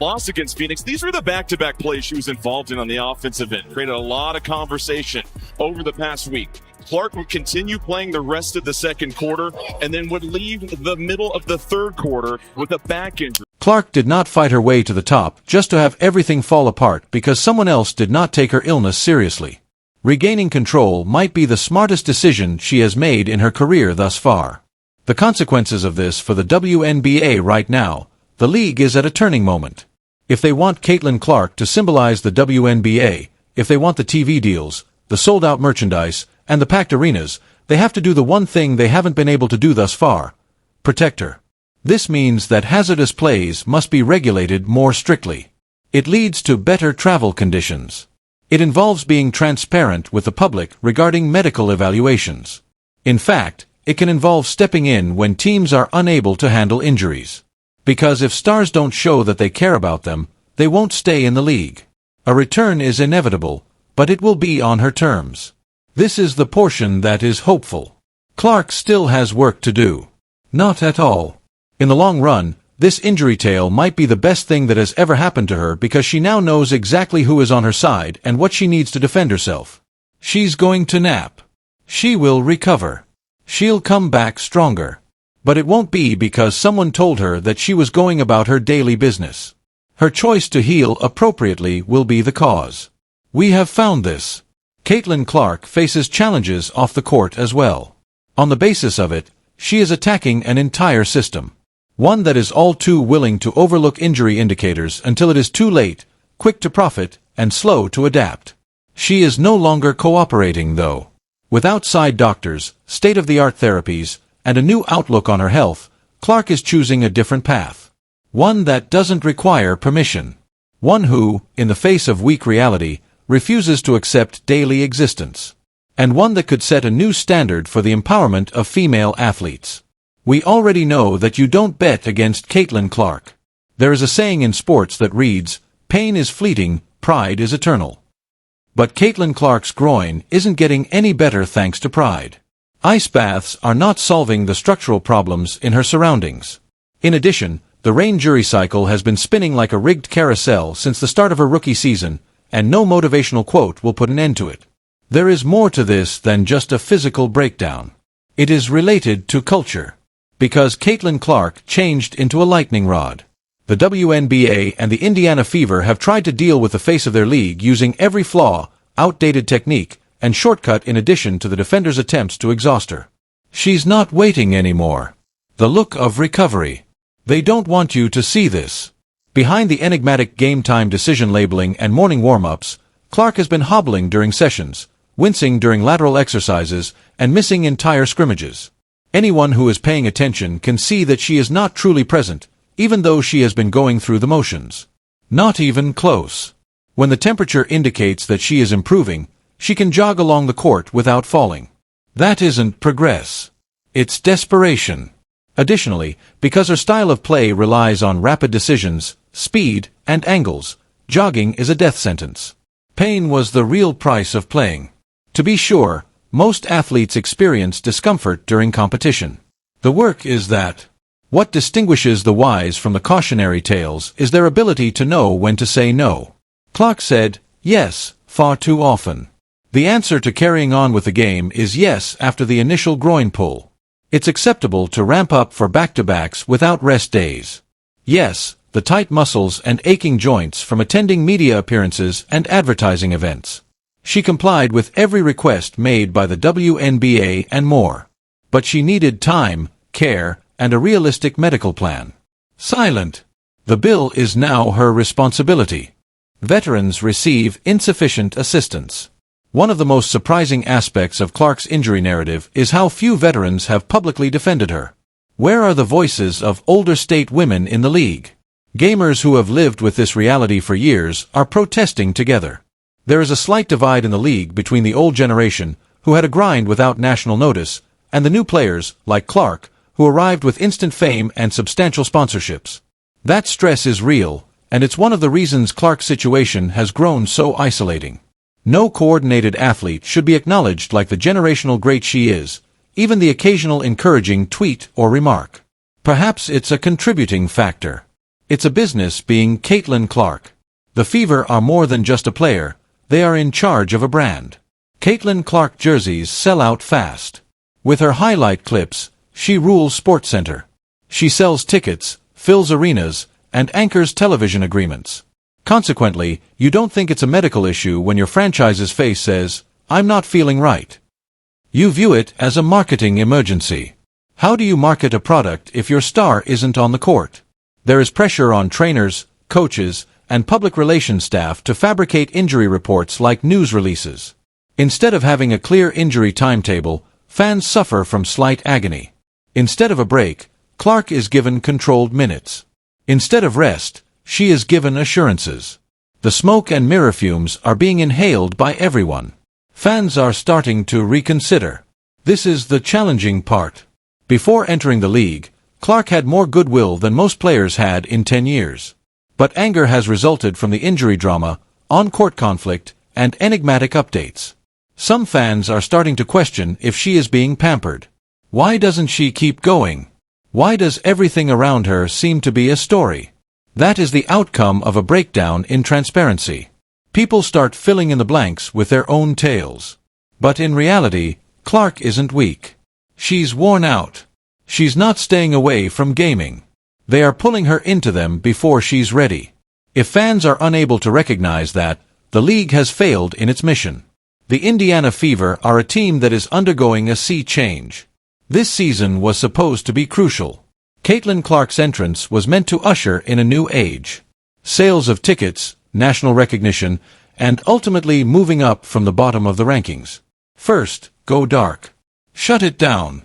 loss against Phoenix. These were the back-to-back plays she was involved in on the offensive end. Created a lot of conversation over the past week. Clark would continue playing the rest of the second quarter and then would leave the middle of the third quarter with a back injury. Clark did not fight her way to the top just to have everything fall apart because someone else did not take her illness seriously. Regaining control might be the smartest decision she has made in her career thus far. The consequences of this for the WNBA right now, the league is at a turning moment. If they want Caitlin Clark to symbolize the WNBA, if they want the TV deals, the sold-out merchandise, and the packed arenas, they have to do the one thing they haven't been able to do thus far: protect her. This means that hazardous plays must be regulated more strictly. It leads to better travel conditions. It involves being transparent with the public regarding medical evaluations. In fact, it can involve stepping in when teams are unable to handle injuries. Because if stars don't show that they care about them, they won't stay in the league. A return is inevitable, but it will be on her terms. This is the portion that is hopeful. Clark still has work to do. Not at all. In the long run, this injury tale might be the best thing that has ever happened to her because she now knows exactly who is on her side and what she needs to defend herself. She's going to nap. She will recover. She'll come back stronger. But it won't be because someone told her that she was going about her daily business. Her choice to heal appropriately will be the cause. We have found this. Caitlin Clark faces challenges off the court as well. On the basis of it, she is attacking an entire system. One that is all too willing to overlook injury indicators until it is too late, quick to profit, and slow to adapt. She is no longer cooperating, though. With outside doctors, state-of-the-art therapies, and a new outlook on her health, Clark is choosing a different path. One that doesn't require permission. One who, in the face of weak reality, refuses to accept daily existence. And one that could set a new standard for the empowerment of female athletes. We already know that you don't bet against Caitlin Clark. There is a saying in sports that reads, "Pain is fleeting, pride is eternal." But Caitlin Clark's groin isn't getting any better thanks to pride. Ice baths are not solving the structural problems in her surroundings. In addition, the rain jury cycle has been spinning like a rigged carousel since the start of her rookie season, and no motivational quote will put an end to it. There is more to this than just a physical breakdown. It is related to culture. Because Caitlin Clark changed into a lightning rod. The WNBA and the Indiana Fever have tried to deal with the face of their league using every flaw, outdated technique, and shortcut in addition to the defender's attempts to exhaust her. She's not waiting anymore. The look of recovery. They don't want you to see this. Behind the enigmatic game-time decision labeling and morning warm-ups, Clark has been hobbling during sessions, wincing during lateral exercises, and missing entire scrimmages. Anyone who is paying attention can see that she is not truly present, even though she has been going through the motions. Not even close. When the temperature indicates that she is improving, she can jog along the court without falling. That isn't progress. It's desperation. Additionally, because her style of play relies on rapid decisions, speed, and angles, jogging is a death sentence. Pain was the real price of playing. To be sure, most athletes experience discomfort during competition. The work is that. What distinguishes the wise from the cautionary tales is their ability to know when to say no. Clark said, yes, far too often. The answer to carrying on with the game is yes after the initial groin pull. It's acceptable to ramp up for back-to-backs without rest days. Yes, the tight muscles and aching joints from attending media appearances and advertising events. She complied with every request made by the WNBA and more. But she needed time, care, and a realistic medical plan. Silent. The bill is now her responsibility. Veterans receive insufficient assistance. One of the most surprising aspects of Clark's injury narrative is how few veterans have publicly defended her. Where are the voices of older state women in the league? Gamers who have lived with this reality for years are protesting together. There is a slight divide in the league between the old generation, who had a grind without national notice, and the new players, like Clark, who arrived with instant fame and substantial sponsorships. That stress is real, and it's one of the reasons Clark's situation has grown so isolating. No coordinated athlete should be acknowledged like the generational great she is, even the occasional encouraging tweet or remark. Perhaps it's a contributing factor. It's a business being Caitlin Clark. The Fever are more than just a player, they are in charge of a brand. Caitlin Clark jerseys sell out fast. With her highlight clips, she rules SportsCenter. She sells tickets, fills arenas, and anchors television agreements. Consequently, you don't think it's a medical issue when your franchise's face says, "I'm not feeling right." You view it as a marketing emergency. How do you market a product if your star isn't on the court? There is pressure on trainers, coaches, and public relations staff to fabricate injury reports like news releases. Instead of having a clear injury timetable, fans suffer from slight agony. Instead of a break, Clark is given controlled minutes. Instead of rest, she is given assurances. The smoke and mirror fumes are being inhaled by everyone. Fans are starting to reconsider. This is the challenging part. Before entering the league, Clark had more goodwill than most players had in 10 years. But anger has resulted from the injury drama, on-court conflict, and enigmatic updates. Some fans are starting to question if she is being pampered. Why doesn't she keep going? Why does everything around her seem to be a story? That is the outcome of a breakdown in transparency. People start filling in the blanks with their own tales. But in reality, Clark isn't weak. She's worn out. She's not staying away from gaming. They are pulling her into them before she's ready. If fans are unable to recognize that, the league has failed in its mission. The Indiana Fever are a team that is undergoing a sea change. This season was supposed to be crucial. Caitlin Clark's entrance was meant to usher in a new age. Sales of tickets, national recognition, and ultimately moving up from the bottom of the rankings. First, go dark. Shut it down.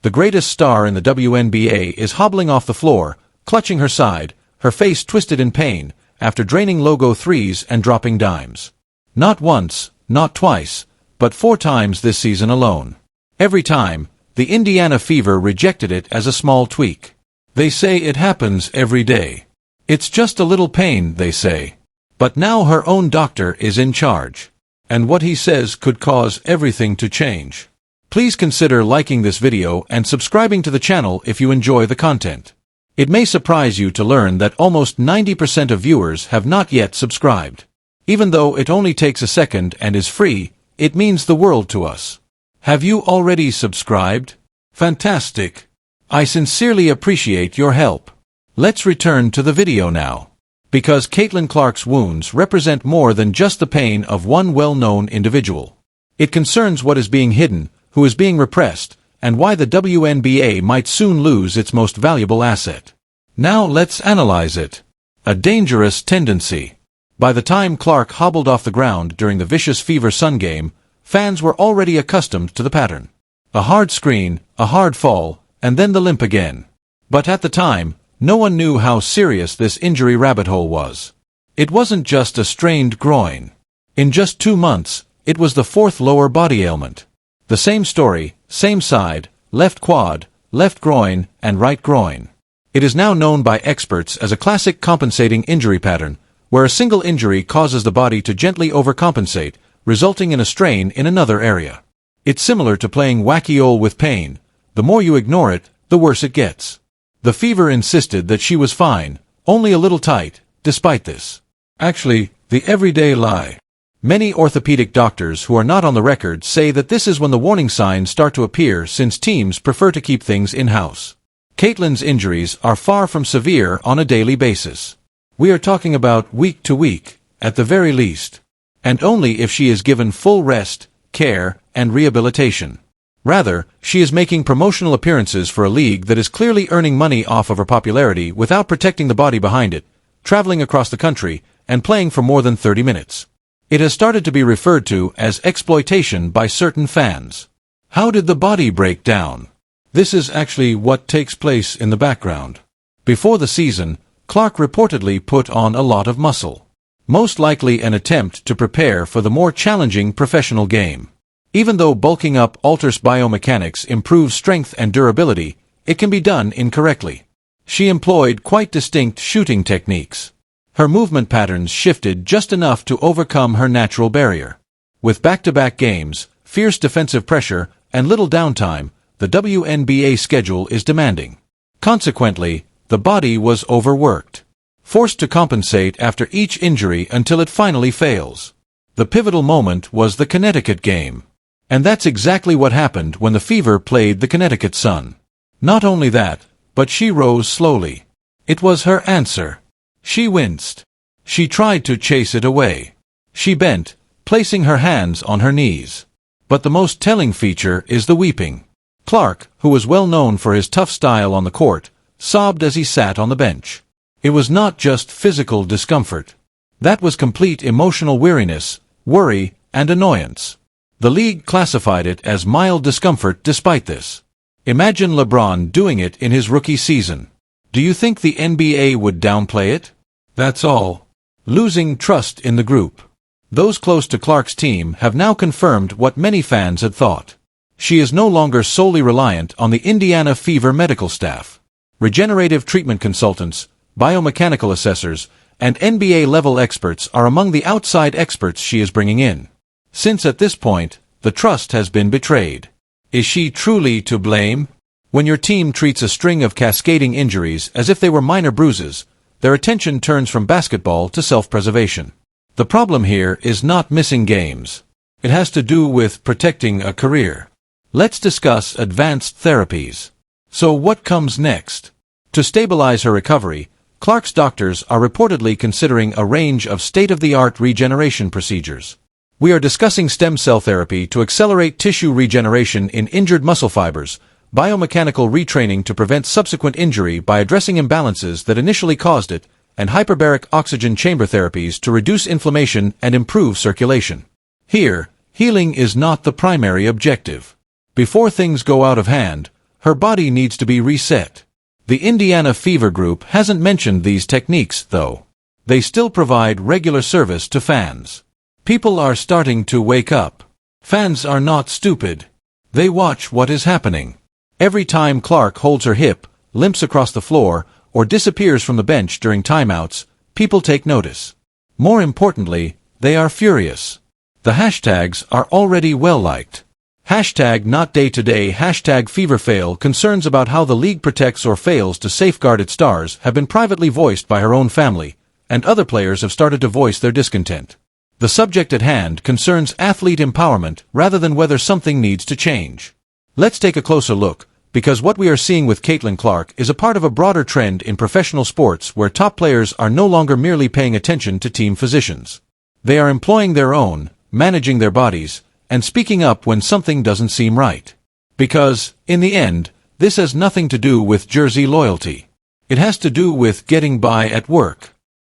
The greatest star in the WNBA is hobbling off the floor, clutching her side, her face twisted in pain, after draining logo threes and dropping dimes. Not once, not twice, but 4 times this season alone. Every time, the Indiana Fever rejected it as a small tweak. They say it happens every day. It's just a little pain, they say. But now her own doctor is in charge. And what he says could cause everything to change. Please consider liking this video and subscribing to the channel if you enjoy the content. It may surprise you to learn that almost 90% of viewers have not yet subscribed. Even though it only takes a second and is free, it means the world to us. Have you already subscribed? Fantastic! I sincerely appreciate your help. Let's return to the video now. Because Caitlin Clark's wounds represent more than just the pain of one well-known individual. It concerns what is being hidden, who is being repressed, and why the WNBA might soon lose its most valuable asset. Now let's analyze it. A dangerous tendency. By the time Clark hobbled off the ground during the vicious Fever Sun game, fans were already accustomed to the pattern. A hard screen, a hard fall, and then the limp again. But at the time, no one knew how serious this injury rabbit hole was. It wasn't just a strained groin. In just 2 months, it was the 4th lower body ailment. The same story, same side, left quad, left groin, and right groin. It is now known by experts as a classic compensating injury pattern, where a single injury causes the body to gently overcompensate, resulting in a strain in another area. It's similar to playing whack-a-mole with pain. The more you ignore it, the worse it gets. The Fever insisted that she was fine, only a little tight, despite this. Actually, the everyday lie. Many orthopedic doctors who are not on the record say that this is when the warning signs start to appear since teams prefer to keep things in-house. Caitlin's injuries are far from severe on a daily basis. We are talking about week to week, at the very least. And only if she is given full rest, care, and rehabilitation. Rather, she is making promotional appearances for a league that is clearly earning money off of her popularity without protecting the body behind it, traveling across the country, and playing for more than 30 minutes. It has started to be referred to as exploitation by certain fans. How did the body break down? This is actually what takes place in the background. Before the season, Clark reportedly put on a lot of muscle. Most likely an attempt to prepare for the more challenging professional game. Even though bulking up alters biomechanics improves strength and durability, it can be done incorrectly. She employed quite distinct shooting techniques. Her movement patterns shifted just enough to overcome her natural barrier. With back-to-back games, fierce defensive pressure, and little downtime, the WNBA schedule is demanding. Consequently, the body was overworked. forced to compensate after each injury until it finally fails. The pivotal moment was the Connecticut game. And that's exactly what happened when the Fever played the Connecticut Sun. Not only that, but she rose slowly. It was her answer. She winced. She tried to chase it away. She bent, placing her hands on her knees. But the most telling feature is the weeping. Clark, who was well known for his tough style on the court, sobbed as he sat on the bench. It was not just physical discomfort. That was complete emotional weariness, worry, and annoyance. The league classified it as mild discomfort despite this. Imagine LeBron doing it in his rookie season. Do you think the NBA would downplay it? That's all. Losing trust in the group. Those close to Clark's team have now confirmed what many fans had thought. She is no longer solely reliant on the Indiana Fever medical staff. Regenerative treatment consultants, biomechanical assessors, and NBA-level experts are among the outside experts she is bringing in. Since at this point, the trust has been betrayed. Is she truly to blame? When your team treats a string of cascading injuries as if they were minor bruises, their attention turns from basketball to self-preservation. The problem here is not missing games. It has to do with protecting a career. Let's discuss advanced therapies. So what comes next? To stabilize her recovery, Clark's doctors are reportedly considering a range of state-of-the-art regeneration procedures. We are discussing stem cell therapy to accelerate tissue regeneration in injured muscle fibers, biomechanical retraining to prevent subsequent injury by addressing imbalances that initially caused it, and hyperbaric oxygen chamber therapies to reduce inflammation and improve circulation. Here, healing is not the primary objective. Before things go out of hand, her body needs to be reset. The Indiana Fever Group hasn't mentioned these techniques, though. They still provide regular service to fans. People are starting to wake up. Fans are not stupid. They watch what is happening. Every time Clark holds her hip, limps across the floor, or disappears from the bench during timeouts, people take notice. More importantly, they are furious. The hashtags are already well-liked. Hashtag not day-to-day, hashtag feverfail. Concerns about how the league protects or fails to safeguard its stars have been privately voiced by her own family, and other players have started to voice their discontent. The subject at hand concerns athlete empowerment rather than whether something needs to change. Let's take a closer look, because what we are seeing with Caitlin Clark is a part of a broader trend in professional sports where top players are no longer merely paying attention to team physicians. They are employing their own, managing their bodies, and speaking up when something doesn't seem right. Because, in the end, this has nothing to do with jersey loyalty. It has to do with getting by at work.